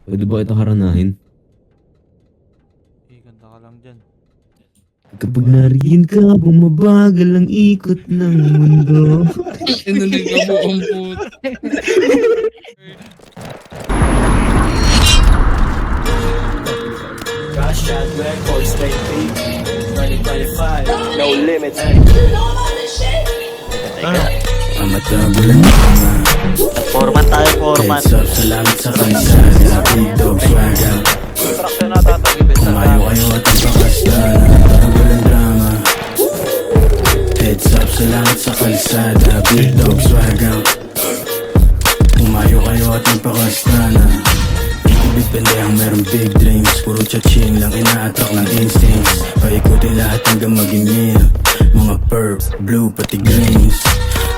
Pwede ba ito haranahin? Ganda ka lang dyan. Kapag nariyan ka, bumabagal ang ikot ng mundo. Nandun ka po ang puto. Gosh, shot records, baby. 2025, no limits. Amatabulan Format tayo, format. Heads up, salamat sa kalsada. Big dog swag out. Traction na tatagibin sa Kumayo kayo at ang pakastana. Walang drama. Heads up, salamat sa kalsada. Big dog swag out. Kumayo kayo at ang pakastana. Ikibig pendehang merong big dreams. Puro chaching lang ina-attract ng instincts. Paikutin lahat hanggang maging meal. Mga perp, blue pati greens.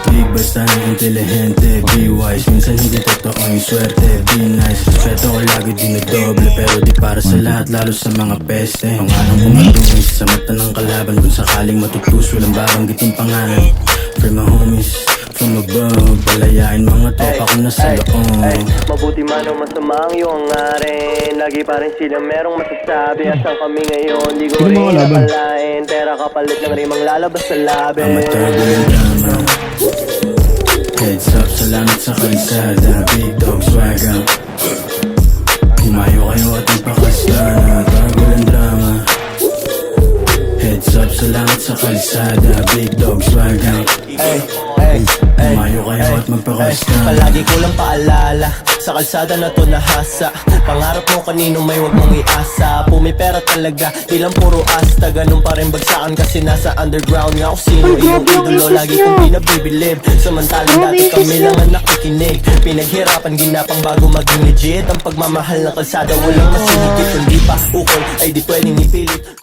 Big basta ng intelihente. Be wise, minsan hindi totoo yung swerte. Be nice, respeto ko lagi dinodoble. Pero di para sa lahat, lalo sa mga peste. Pangalan ko matungis sa mata ng kalaban. Kung sakaling matutus, walang babanggiting pangalan. For my homies, from above, palayain mga tropa ko na sa loob. Mabuti man o masama ang iyong ngarin. Lagi pa rin sila merong masasabi. Asan kami ngayon, di ko Sino mga rin kalaban? nakalain. Pera kapalit ng rimang lalabas sa labi. Amatago yung drama. Heads up, salamat sa kalsada. Big dog swag out. Kumayo kayo at ipakastana. Tago ng drama. Heads up, salamat sa kalsada. Big dog swag out. Kumayo kayo at magpakastana. Palagi ko lang paalala, sa kalsada na to nahasa. Pangarap mo kanino may wag mong iasa. Pumipera talaga, di lang puro asta. Ganun pa rin bagsakan kasi nasa underground nga. Kung sino iyong idolo, lagi kong pinabibilib. Samantalang dati kami lang ang nakikinig. Pinaghirapan, ginapang bago maging legit. Ang pagmamahal ng kalsada, walang masinigit. Kung di pa ukol, ay di pwedeng ipilit.